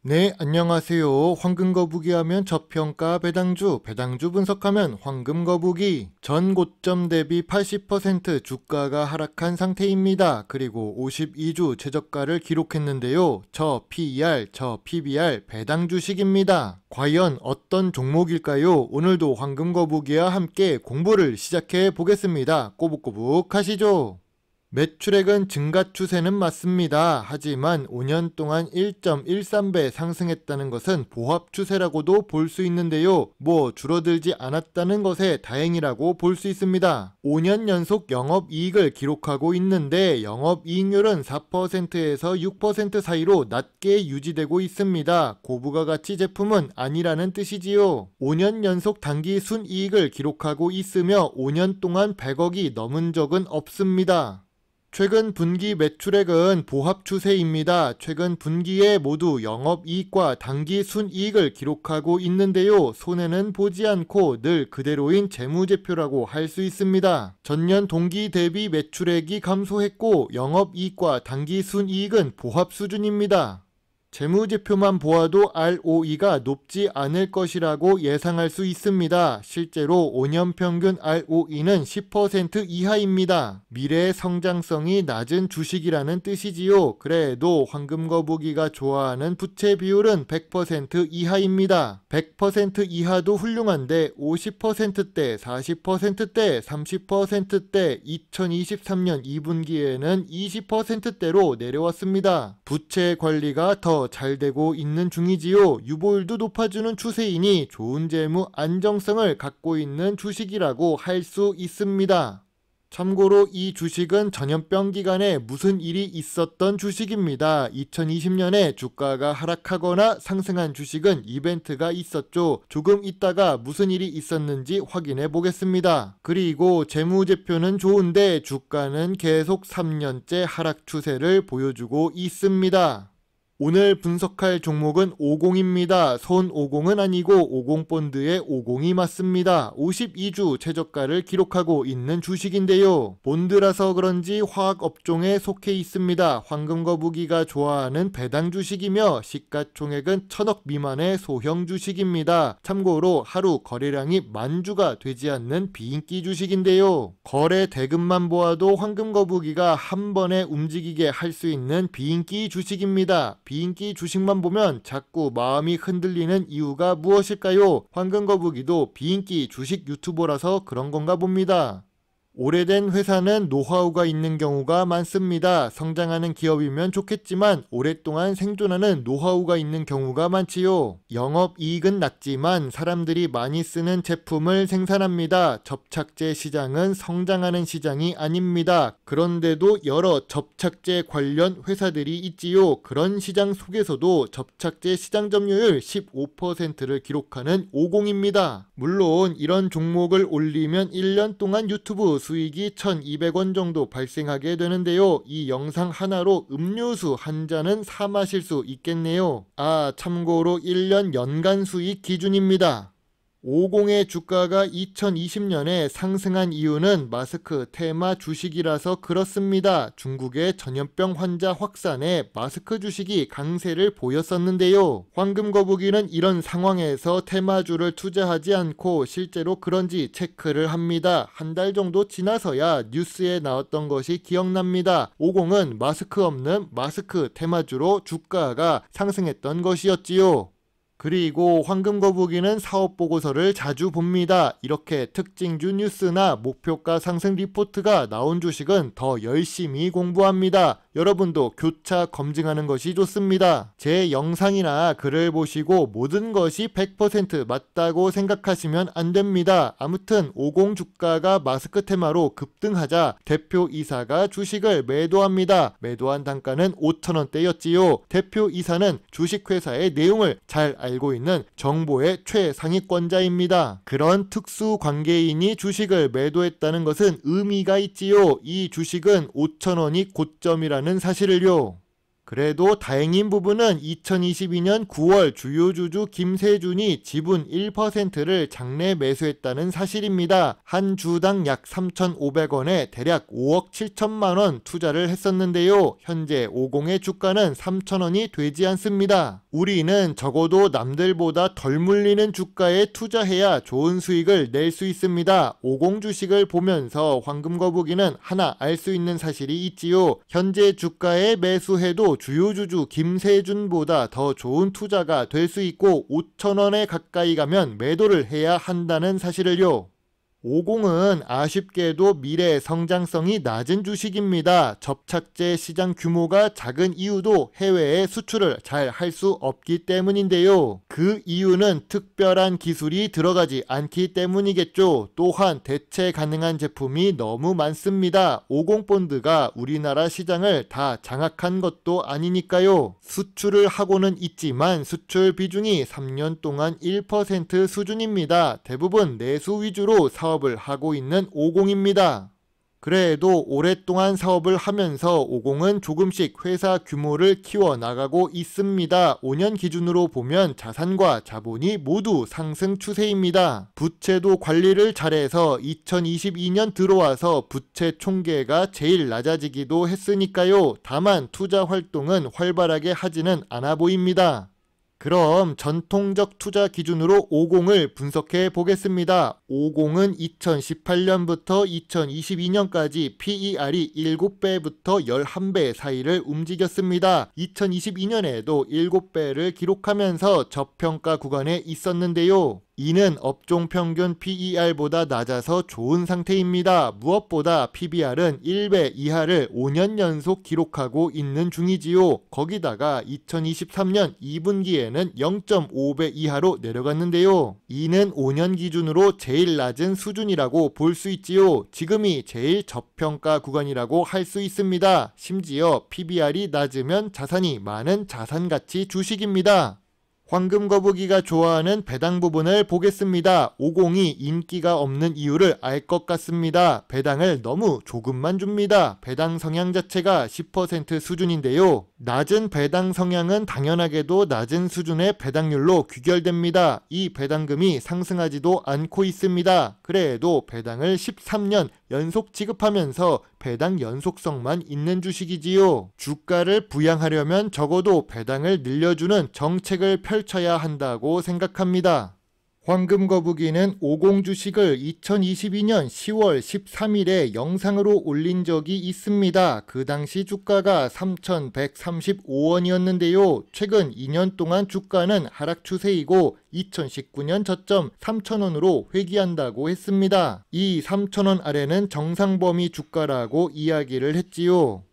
네, 안녕하세요. 황금거북이 하면 저평가 배당주 분석하면 황금거북이. 전 고점 대비 80% 주가가 하락한 상태입니다. 그리고 52주 최저가를 기록했는데요. 저 PER, 저 PBR 배당 주식입니다. 과연 어떤 종목일까요? 오늘도 황금거북이와 함께 공부를 시작해 보겠습니다. 꼬북꼬북 하시죠. 매출액은 증가 추세는 맞습니다. 하지만 5년 동안 1.13배 상승했다는 것은 보합 추세라고도 볼 수 있는데요. 줄어들지 않았다는 것에 다행이라고 볼 수 있습니다. 5년 연속 영업이익을 기록하고 있는데 영업이익률은 4%에서 6% 사이로 낮게 유지되고 있습니다. 고부가가치 제품은 아니라는 뜻이지요. 5년 연속 단기 순이익을 기록하고 있으며 5년 동안 100억이 넘은 적은 없습니다. 최근 분기 매출액은 보합 추세입니다. 최근 분기에 모두 영업이익과 당기 순이익을 기록하고 있는데요. 손해는 보지 않고 늘 그대로인 재무제표라고 할 수 있습니다. 전년 동기 대비 매출액이 감소했고 영업이익과 당기 순이익은 보합 수준입니다. 재무제표만 보아도 ROE가 높지 않을 것이라고 예상할 수 있습니다. 실제로 5년 평균 ROE는 10% 이하입니다. 미래의 성장성이 낮은 주식이라는 뜻이지요. 그래도 황금거북이가 좋아하는 부채 비율은 100% 이하입니다. 100% 이하도 훌륭한데 50%대, 40%대, 30%대 2023년 2분기에는 20%대로 내려왔습니다. 부채 관리가 더 잘 되고 있는 중이지요. 유보율도 높아주는 추세이니 좋은 재무 안정성을 갖고 있는 주식이라고 할 수 있습니다. 참고로 이 주식은 전염병 기간에 무슨 일이 있었던 주식입니다. 2020년에 주가가 하락하거나 상승한 주식은 이벤트가 있었죠. 조금 있다가 무슨 일이 있었는지 확인해 보겠습니다. 그리고 재무제표는 좋은데 주가는 계속 3년째 하락 추세를 보여주고 있습니다. 오늘 분석할 종목은 50입니다. 손 50은 아니고 50본드의 50이 맞습니다. 52주 최저가를 기록하고 있는 주식인데요. 본드라서 그런지 화학업종에 속해 있습니다. 황금거북이가 좋아하는 배당 주식이며 시가총액은 1000억 미만의 소형 주식입니다. 참고로 하루 거래량이 만주가 되지 않는 비인기 주식인데요. 거래 대금만 보아도 황금거북이가 한 번에 움직이게 할 수 있는 비인기 주식입니다. 비인기 주식만 보면 자꾸 마음이 흔들리는 이유가 무엇일까요? 황금거북이도 비인기 주식 유튜버라서 그런 건가 봅니다. 오래된 회사는 노하우가 있는 경우가 많습니다. 성장하는 기업이면 좋겠지만 오랫동안 생존하는 노하우가 있는 경우가 많지요. 영업이익은 낮지만 사람들이 많이 쓰는 제품을 생산합니다. 접착제 시장은 성장하는 시장이 아닙니다. 그런데도 여러 접착제 관련 회사들이 있지요. 그런 시장 속에서도 접착제 시장 점유율 15%를 기록하는 50입니다. 물론 이런 종목을 올리면 1년 동안 유튜브 수익이 1200원 정도 발생하게 되는데요. 이 영상 하나로 음료수 한 잔은 사 마실 수 있겠네요. 참고로 1년 연간 수익 기준입니다. 50의 주가가 2020년에 상승한 이유는 마스크 테마 주식이라서 그렇습니다. 중국의 전염병 환자 확산에 마스크 주식이 강세를 보였었는데요. 황금거북이는 이런 상황에서 테마주를 투자하지 않고 실제로 그런지 체크를 합니다. 한 달 정도 지나서야 뉴스에 나왔던 것이 기억납니다. 50은 마스크 없는 마스크 테마주로 주가가 상승했던 것이었지요. 그리고 황금거북이는 사업보고서를 자주 봅니다. 이렇게 특징주 뉴스나 목표가 상승 리포트가 나온 주식은 더 열심히 공부합니다. 여러분도 교차 검증하는 것이 좋습니다. 제 영상이나 글을 보시고 모든 것이 100% 맞다고 생각하시면 안 됩니다. 아무튼 50 주가가 마스크 테마로 급등하자 대표이사가 주식을 매도합니다. 매도한 단가는 5,000원대였지요. 대표이사는 주식회사의 내용을 잘 알고 있는 정보의 최상위권자입니다. 그런 특수 관계인이 주식을 매도했다는 것은 의미가 있지요. 이 주식은 5,000원이 고점이라는 사실을요. 그래도 다행인 부분은 2022년 9월 주요 주주 김세준이 지분 1%를 장내 매수했다는 사실입니다. 한 주당 약 3,500원에 대략 5억 7천만 원 투자를 했었는데요. 현재 50의 주가는 3,000원이 되지 않습니다. 우리는 적어도 남들보다 덜 물리는 주가에 투자해야 좋은 수익을 낼 수 있습니다. 50 주식을 보면서 황금 거북이는 하나 알 수 있는 사실이 있지요. 현재 주가에 매수해도 주요주주 김세준보다 더 좋은 투자가 될 수 있고 5,000원에 가까이 가면 매도를 해야 한다는 사실을요. 50은 아쉽게도 미래 성장성이 낮은 주식입니다. 접착제 시장 규모가 작은 이유도 해외에 수출을 잘 할 수 없기 때문인데요. 그 이유는 특별한 기술이 들어가지 않기 때문이겠죠. 또한 대체 가능한 제품이 너무 많습니다. 50 본드가 우리나라 시장을 다 장악한 것도 아니니까요. 수출을 하고는 있지만 수출 비중이 3년 동안 1% 수준입니다. 대부분 내수 위주로 사업을 하고 있는 50입니다. 그래도 오랫동안 사업을 하면서 50은 조금씩 회사 규모를 키워나가고 있습니다. 5년 기준으로 보면 자산과 자본이 모두 상승 추세입니다. 부채도 관리를 잘해서 2022년 들어와서 부채 총계가 제일 낮아지기도 했으니까요. 다만 투자 활동은 활발하게 하지는 않아 보입니다. 그럼 전통적 투자 기준으로 50을 분석해 보겠습니다. 50은 2018년부터 2022년까지 PER이 7배부터 11배 사이를 움직였습니다. 2022년에도 7배를 기록하면서 저평가 구간에 있었는데요. 이는 업종 평균 PER보다 낮아서 좋은 상태입니다. 무엇보다 PBR은 1배 이하를 5년 연속 기록하고 있는 중이지요. 거기다가 2023년 2분기에는 0.5배 이하로 내려갔는데요. 이는 5년 기준으로 제일 낮은 수준이라고 볼 수 있지요. 지금이 제일 저평가 구간이라고 할 수 있습니다. 심지어 PBR이 낮으면 자산이 많은 자산가치 주식입니다. 황금 거북이가 좋아하는 배당 부분을 보겠습니다. 50이 인기가 없는 이유를 알 것 같습니다. 배당을 너무 조금만 줍니다. 배당 성향 자체가 10% 수준인데요. 낮은 배당 성향은 당연하게도 낮은 수준의 배당률로 귀결됩니다. 이 배당금이 상승하지도 않고 있습니다. 그래도 배당을 13년 연속 지급하면서 배당 연속성만 있는 주식이지요. 주가를 부양하려면 적어도 배당을 늘려주는 정책을 펼쳐야 한다고 생각합니다. 황금 거북이는 50 주식을 2022년 10월 13일에 영상으로 올린 적이 있습니다. 그 당시 주가가 3,135원이었는데요. 최근 2년 동안 주가는 하락 추세이고 2019년 저점 3,000원으로 회귀한다고 했습니다. 이 3,000원 아래는 정상 범위 주가라고 이야기를 했지요.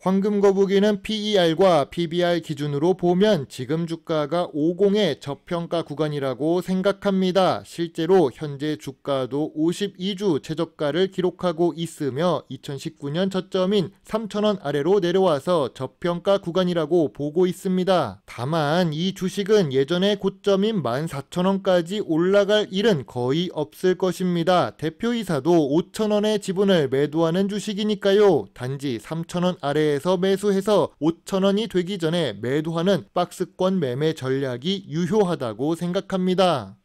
황금 거북이는 PER과 PBR 기준으로 보면 지금 주가가 50의 저평가 구간이라고 생각합니다. 실제로 현재 주가도 52주 최저가를 기록하고 있으며 2019년 저점인 3,000원 아래로 내려와서 저평가 구간이라고 보고 있습니다. 다만 이 주식은 예전의 고점인 14,000원까지 올라갈 일은 거의 없을 것입니다. 대표이사도 5,000원의 지분을 매도하는 주식이니까요. 단지 3,000원 아래 에서 매수해서 5,000원이 되기 전에 매도하는 박스권 매매 전략이 유효하다고 생각합니다.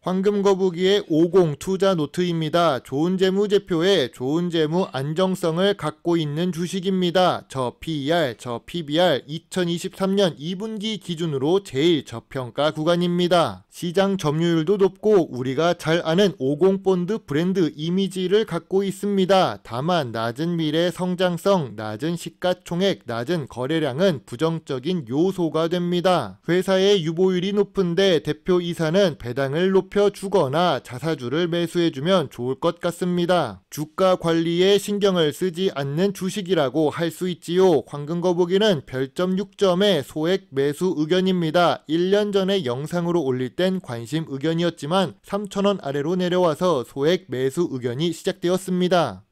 황금 거북이의 50 투자 노트입니다. 좋은 재무제표에 좋은 재무 안정성을 갖고 있는 주식입니다. 저 PER, 저 PBR 2023년 2분기 기준으로 제일 저평가 구간입니다. 시장 점유율도 높고 우리가 잘 아는 50 본드 브랜드 이미지를 갖고 있습니다. 다만 낮은 미래 성장성, 낮은 시가총액, 낮은 거래량은 부정적인 요소가 됩니다. 회사의 유보율이 높은데 대표이사는 배당을 높여주거나 자사주를 매수해주면 좋을 것 같습니다. 주가 관리에 신경을 쓰지 않는 주식이라고 할 수 있지요. 황금 거북이는 별점 6점의 소액 매수 의견입니다. 1년 전에 영상으로 올릴 땐 관심 의견이었지만 3,000원 아래로 내려와서 소액 매수 의견이 시작되었습니다.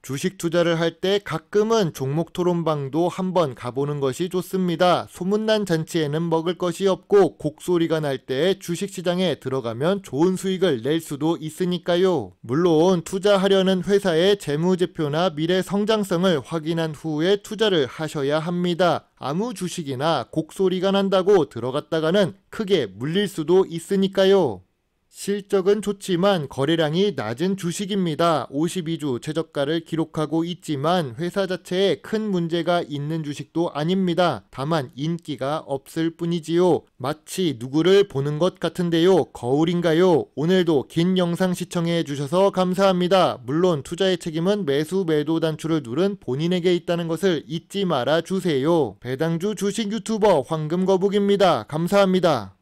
주식 투자를 할 때 가끔은 종목 토론방도 한번 가보는 것이 좋습니다. 소문난 잔치에는 먹을 것이 없고 곡소리가 날 때 주식시장에 들어가면 좋은 수익을 낼 수도 있으니까요. 물론 투자하려는 회사의 재무제표나 미래 성장성을 확인한 후에 투자를 하셔야 합니다. 아무 주식이나 곡소리가 난다고 들어갔다가는 크게 물릴 수도 있으니까요. 실적은 좋지만 거래량이 낮은 주식입니다. 52주 최저가를 기록하고 있지만 회사 자체에 큰 문제가 있는 주식도 아닙니다. 다만 인기가 없을 뿐이지요. 마치 누구를 보는 것 같은데요. 거울인가요? 오늘도 긴 영상 시청해 주셔서 감사합니다. 물론 투자의 책임은 매수 매도 단추를 누른 본인에게 있다는 것을 잊지 말아 주세요. 배당주 주식 유튜버 황금거북입니다. 감사합니다.